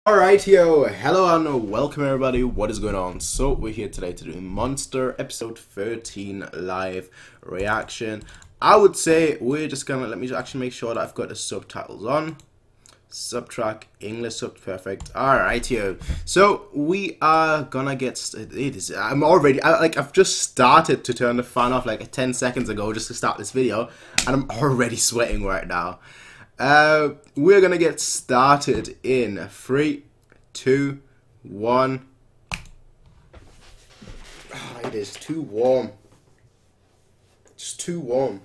Alright, yo, hello and welcome everybody, what is going on? So, we're here today to do Monster episode 13 live reaction. I would say we're just gonna, let me actually make sure that I've got the subtitles on. Subtrack, English sub, perfect. Alright, yo. So, we are gonna get, I've just started to turn the fan off like 10 seconds ago just to start this video, and I'm already sweating right now. We're gonna get started in 3, 2, 1. Oh, it is too warm. It's too warm.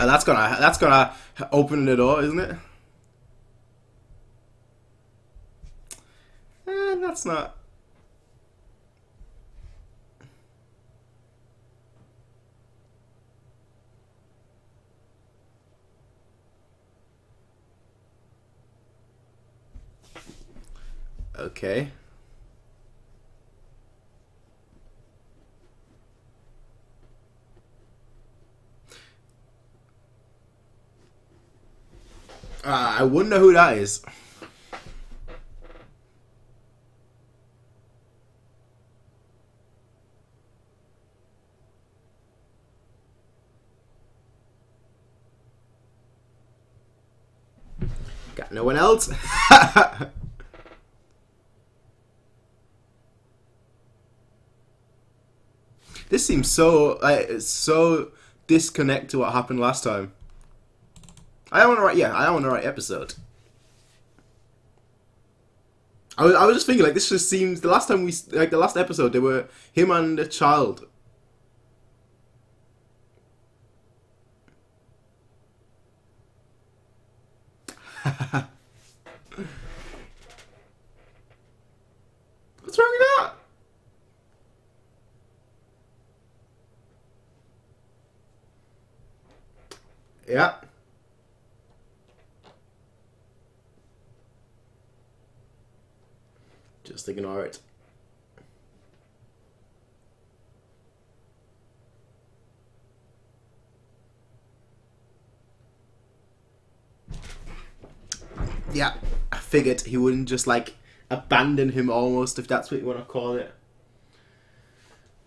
And that's gonna open the door, isn't it? That's not. Okay. I wonder who that is. Got no one else? This seems so disconnect to what happened last time. I am on the right episode. I was just thinking, like, this just seems, the last episode, they were him and a child. What's wrong with that? Yeah. Just ignore it. Yeah, I figured he wouldn't just like abandon him almost, if that's what you want to call it.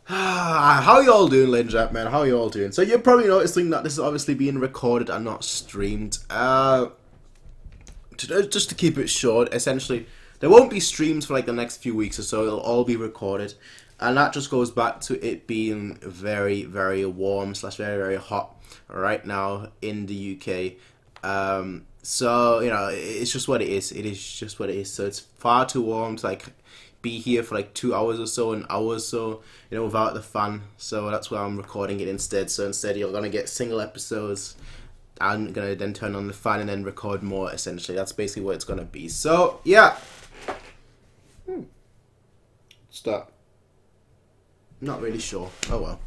How y'all doing, ladies and gentlemen? How y'all doing? So you're probably noticing that this is obviously being recorded and not streamed. Just to keep it short, essentially, there won't be streams for like the next few weeks or so. It'll all be recorded, and that just goes back to it being very, very warm / very, very hot right now in the UK. So it's just what it is. It is just what it is. So it's far too warm to like be here for like 2 hours or so, an hour or so, without the fan. So that's why I'm recording it instead. So instead, you're gonna get single episodes. I'm gonna then turn on the fan and then record more. Essentially, that's basically what it's gonna be. So yeah. Stop. Not really sure. Oh well.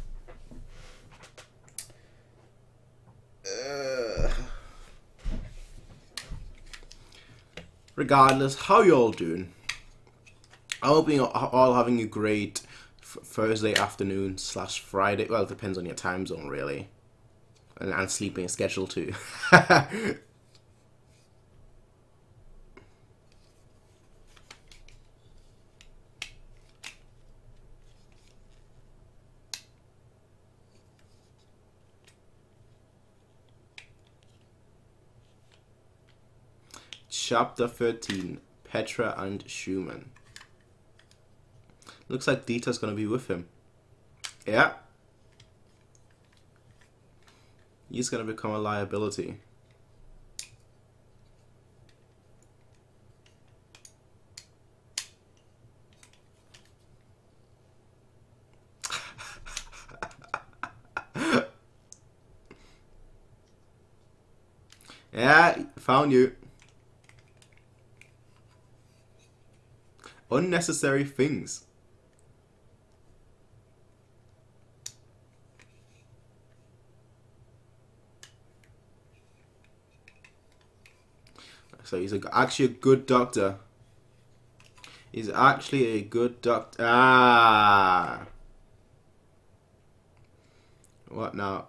Regardless, how you all doing? I hope you're all having a great Thursday afternoon / Friday. Well, it depends on your time zone, really, and sleeping schedule too. Chapter 13, Petra and Schumann. Looks like Dita's gonna be with him. Yeah. He's gonna become a liability. Yeah, found you. Unnecessary things. So he's actually a good doctor. He's actually a good doctor. Ah. What now?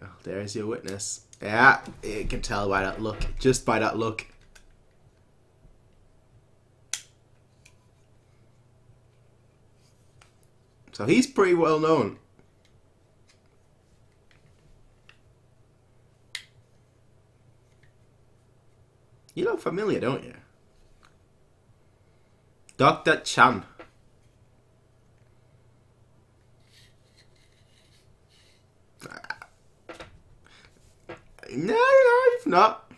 Oh, there's your witness. Yeah, you can tell by that look. Just by that look. So he's pretty well known. You look familiar, don't you? Dr. Chan. No, if not.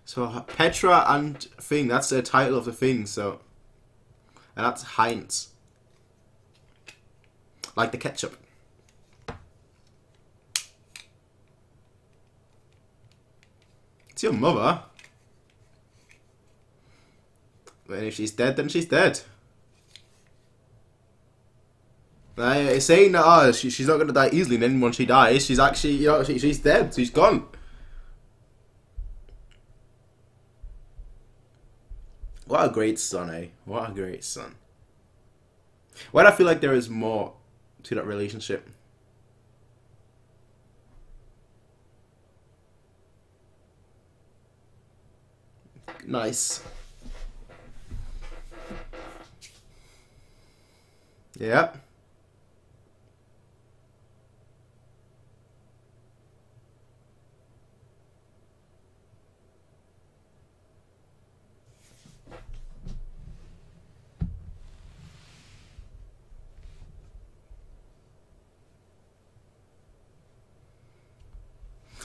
So Petra and Thing, that's the title of the thing, so. And that's Heinz. Like the ketchup. It's your mother. And if she's dead, then she's dead. Saying that she's not going to die easily, and then when she dies, she's actually, you know, she's dead. She's gone. What a great son, eh? What a great son. Why do I feel like there is more to that relationship? Nice. Yeah.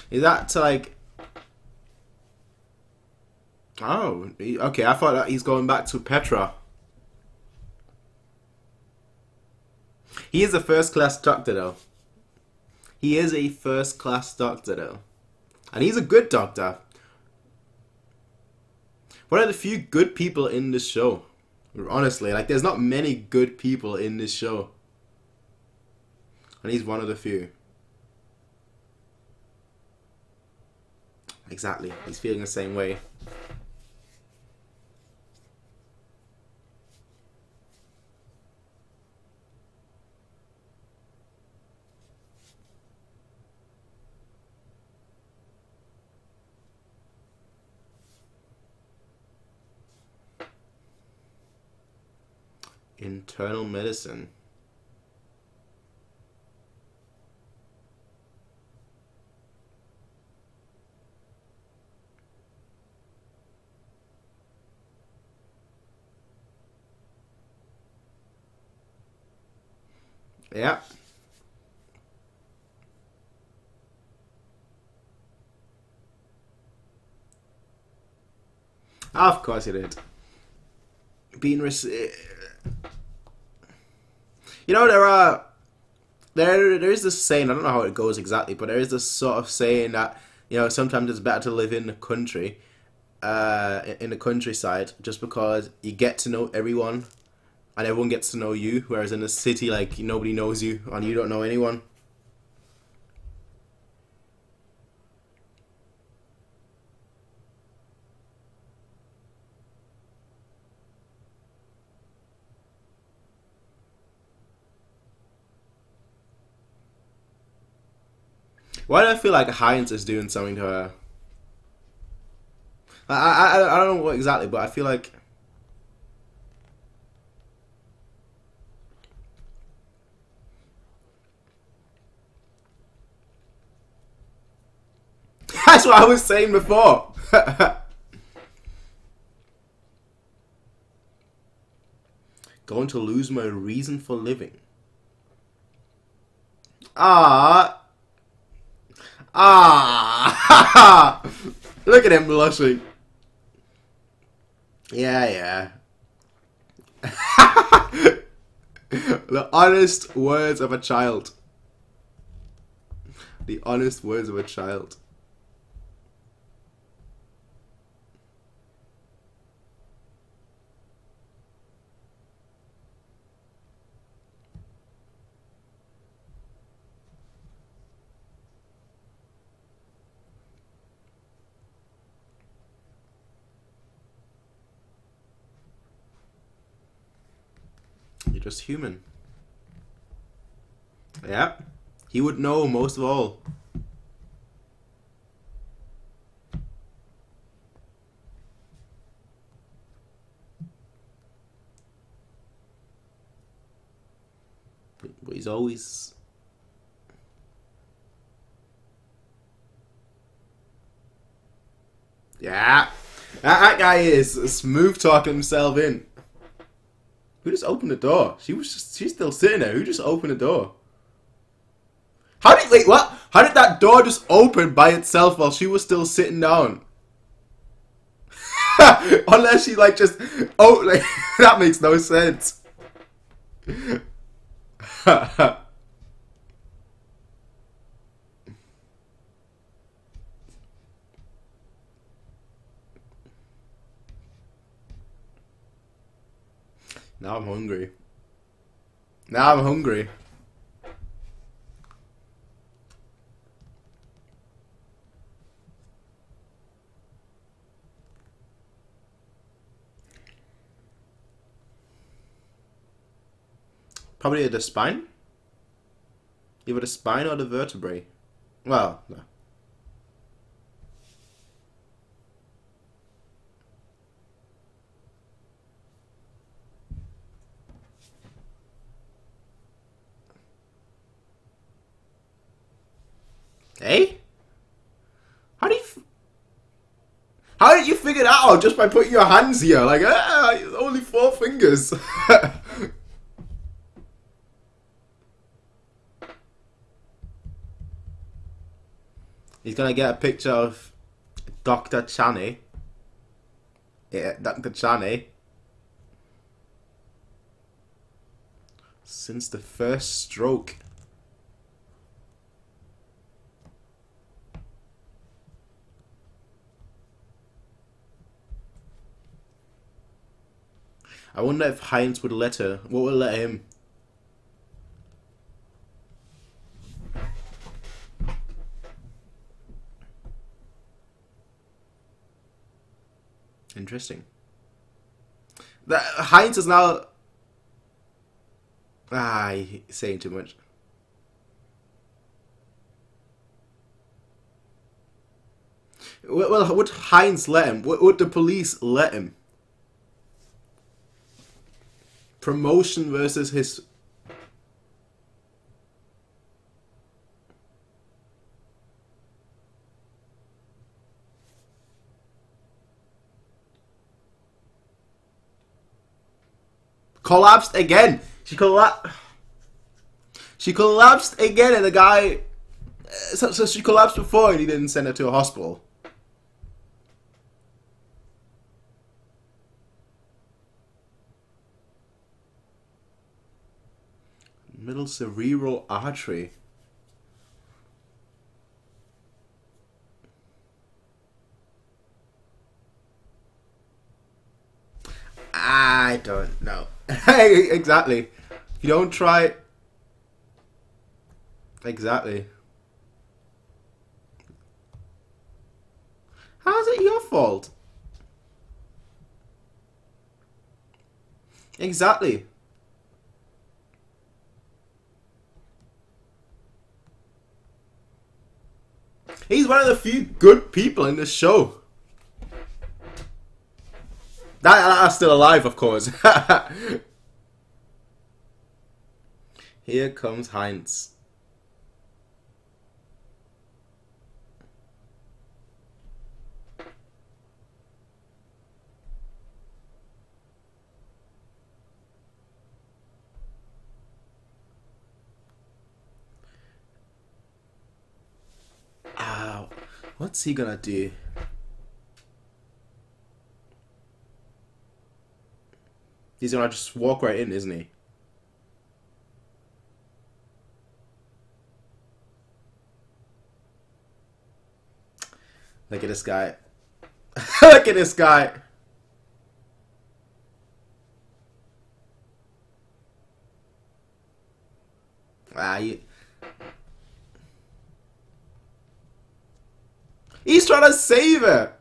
Is that to like... Oh, okay, I thought that he's going back to Petra. He is a first-class doctor, though. He is a first-class doctor, though. And he's a good doctor. One of the few good people in this show. Honestly, like, there's not many good people in this show. And he's one of the few. Exactly. He's feeling the same way. Internal medicine. Yeah. Of course he did. Being you know, there is this saying, I don't know how it goes exactly, but there is this sort of saying that, you know, sometimes it's better to live in the country, in the countryside, just because you get to know everyone and everyone gets to know you, whereas in the city, like, nobody knows you and you don't know anyone. Why do I feel like Heinz is doing something to her? I don't know what exactly, but I feel like... That's what I was saying before! Going to lose my reason for living. Ah. Ah! Look at him blushing. Yeah, yeah. The honest words of a child. The honest words of a child. You're just human. Yeah. He would know most of all. But he's always... Yeah. That guy is smooth talking himself in. Who just opened the door? She's still sitting there. Who just opened the door? Wait, what? How did that door just open by itself while she was still sitting down? Unless she like just, oh, like, that makes no sense. Now I'm hungry. Now I'm hungry. Probably the spine? Either the spine or the vertebrae. Well, no. Hey? How did you figure that out just by putting your hands here? Like, only 4 fingers. He's gonna get a picture of Dr. Channy. Yeah, Dr. Channy. Since the first stroke. I wonder if Heinz would let her. What would let him? Interesting. That Heinz is now... he's saying too much. Well, would Heinz let him? Would the police let him? Promotion versus his... Collapsed again. She collapsed again, and the guy... So she collapsed before and he didn't send her to a hospital. Middle cerebral artery. I don't know. Exactly. If you don't try... Exactly. How's it your fault? Exactly. He's one of the few good people in this show. That are still alive, of course. Here comes Heinz. Ow. What's he gonna do? He's gonna just walk right in, isn't he? Look at this guy. Look at this guy. He's trying to save her.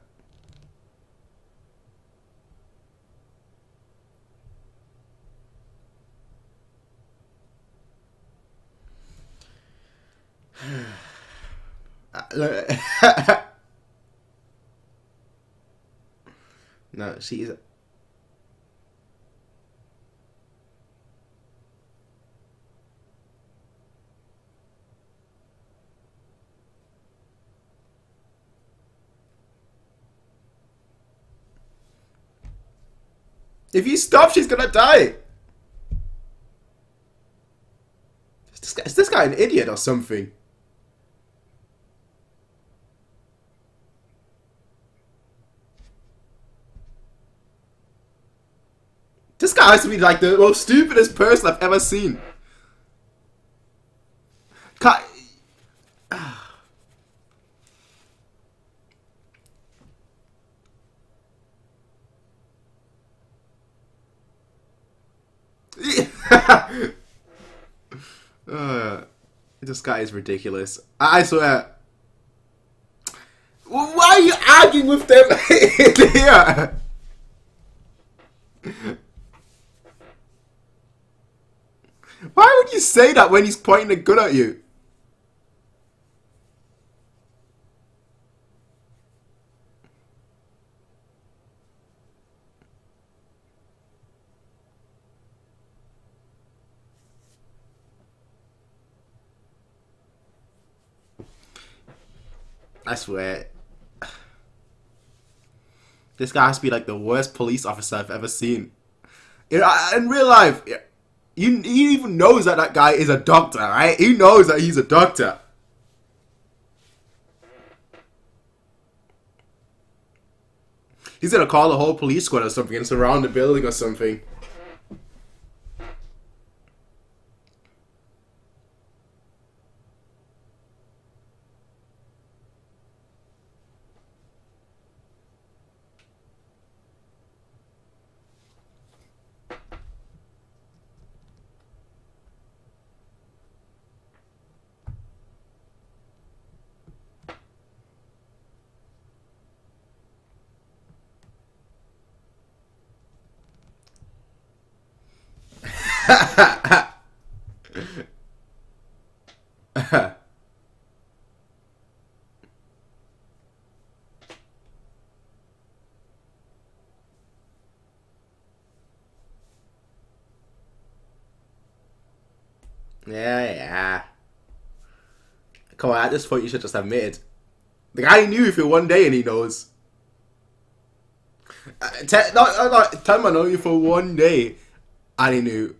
No, she's. If you stop, she's gonna die. Is this guy an idiot or something? This guy has to be like the most stupidest person I've ever seen. This guy is ridiculous. I swear. Why are you arguing with them in here? Why would you say that when he's pointing a gun at you? I swear. This guy has to be like the worst police officer I've ever seen. In real life, he even knows that that guy is a doctor, right? He knows that he's a doctor. He's gonna call the whole police squad or something and surround the building or something. Yeah. Come on, at this point you should just admit it. The guy knew you for one day and he knows. Tell him I know you for one day and he knew.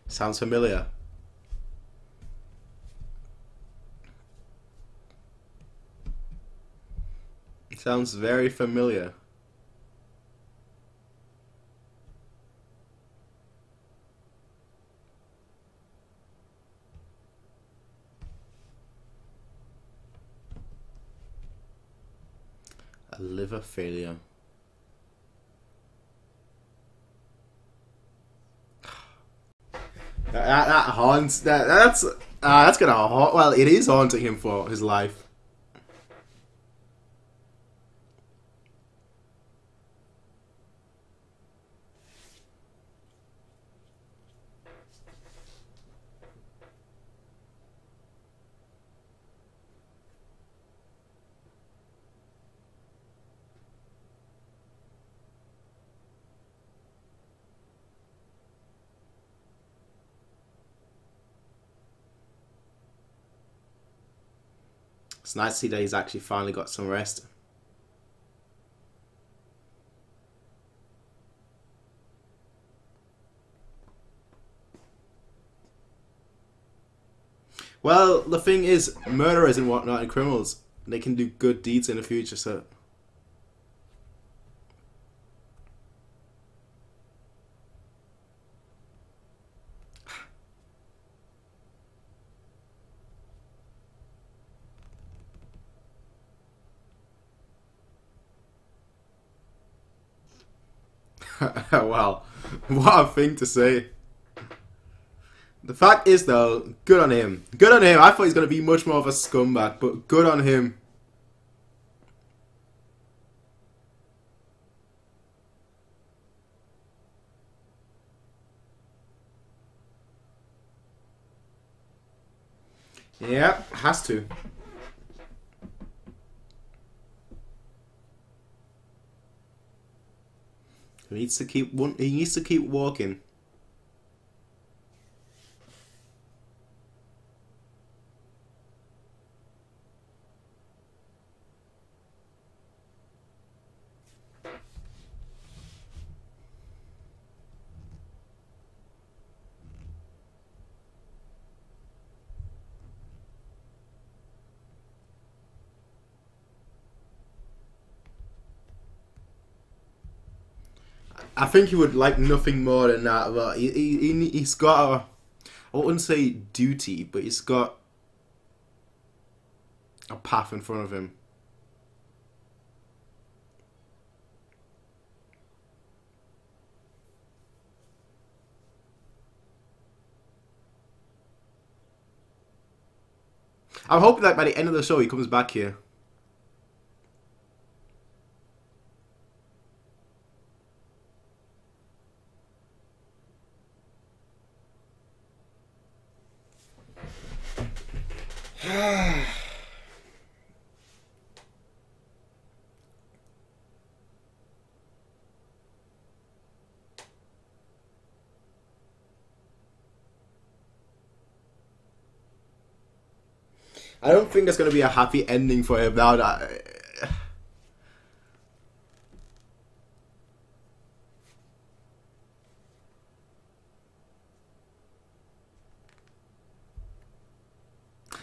Sounds familiar. Sounds very familiar. A liver failure. That haunts. That's gonna haunt. Well, it is haunting him for his life. It's nice to see that he's actually finally got some rest. Well, the thing is, murderers and whatnot and criminals, they can do good deeds in the future. So. Wow, what a thing to say. The fact is, though, good on him. Good on him. I thought he's going to be much more of a scumbag, but good on him. Yeah, has to. He needs to keep walking. I think he would like nothing more than that, but he's got a, I wouldn't say duty, but he's got a path in front of him. I'm hoping that by the end of the show he comes back here. I don't think there's going to be a happy ending for him now.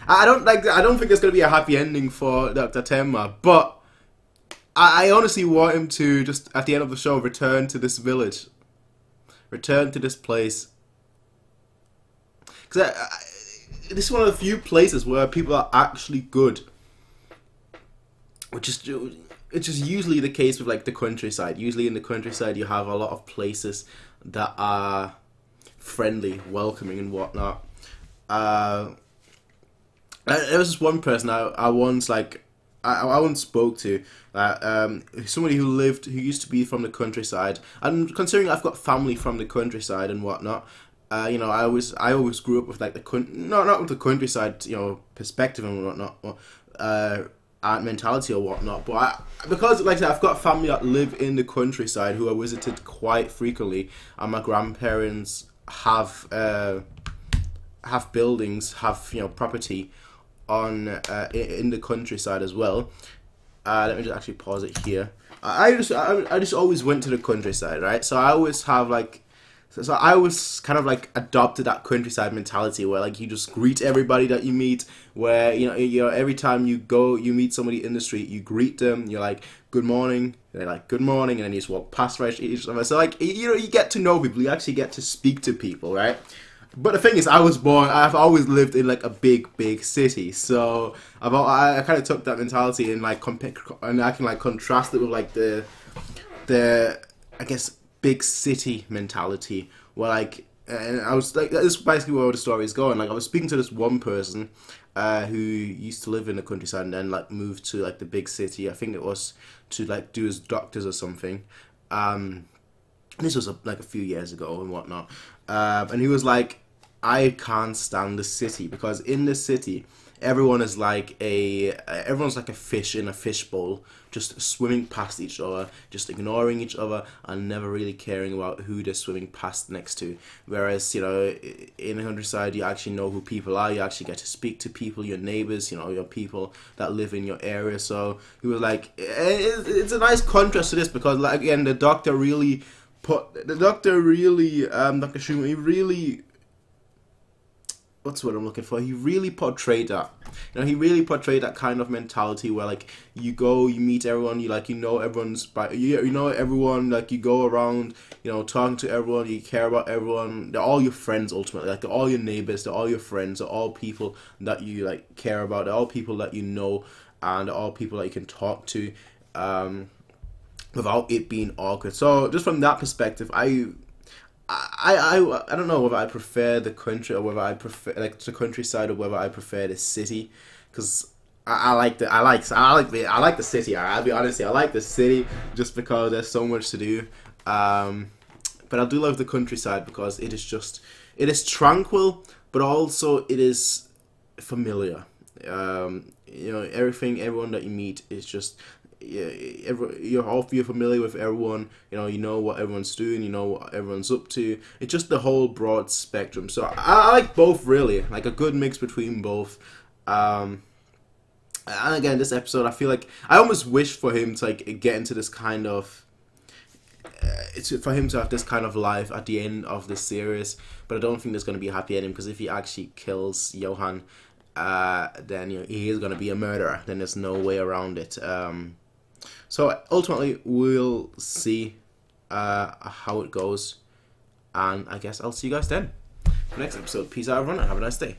I don't think there's going to be a happy ending for Dr. Tenma, but I honestly want him to just at the end of the show return to this village, return to this place, because this is one of the few places where people are actually good, which is usually the case with like the countryside. Usually in the countryside you have a lot of places that are friendly, welcoming, and whatnot. There was this one person I once spoke to, somebody who used to be from the countryside, and considering I've got family from the countryside and whatnot. You know, I always grew up with like not with the countryside, you know, perspective and whatnot, or mentality or whatnot. But because like I said, I've got family that live in the countryside who I visited quite frequently, and my grandparents have buildings, have, you know, property on in the countryside as well. Let me just actually pause it here. I just always went to the countryside, right? So I always have like. So I always kind of like adopted that countryside mentality where like you just greet everybody that you meet, where you know every time you meet somebody in the street, you greet them, you're like good morning, they're like good morning, and then you just walk past right each other. So like, you know, you get to know people, you actually get to speak to people, right? But the thing is, I've always lived in like a big city, so I kind of took that mentality and like and I can like contrast it with like the I guess big city mentality, where like, and I was like, this is basically where the story is going. Like, I was speaking to this one person who used to live in the countryside and then like moved to like the big city. I think it was to like do his doctors or something. This was like a few years ago and whatnot. And he was like, I can't stand the city, because in the city everyone's like a fish in a fishbowl, just swimming past each other, just ignoring each other, and never really caring about who they're swimming past next to. Whereas, you know, in the countryside, you actually know who people are, you actually get to speak to people, your neighbors, you know, your people that live in your area. So he was like, it's a nice contrast to this, because like, again, Dr. Schumann, he really what's what I'm looking for? He really portrayed that. You know, he really portrayed that kind of mentality where like you go, you meet everyone, you know everyone's you know everyone, like you go around, you know, talking to everyone, you care about everyone. They're all your friends ultimately, like they're all your neighbors, they're all your friends, they're all people that you like care about, they're all people that you know, and they're all people that you can talk to, without it being awkward. So just from that perspective, I don't know whether I prefer the country or whether I prefer like the countryside or whether I prefer the city, because I like the city. I'll be honest, I like the city just because there's so much to do. But I do love the countryside because it is tranquil, but also it is familiar. You know, everyone that you meet is just. You're familiar with everyone, you know what everyone's doing, you know what everyone's up to. It's just the whole broad spectrum. So I like both, really, like a good mix between both. And again, this episode, I feel like I almost wish for him to like get into this kind of for him to have this kind of life at the end of the series, but I don't think there's going to be a happy ending, because if he actually kills Johan, then he is going to be a murderer. Then there's no way around it. So ultimately, we'll see how it goes, and I guess I'll see you guys then for the next episode. Peace out, everyone, and have a nice day.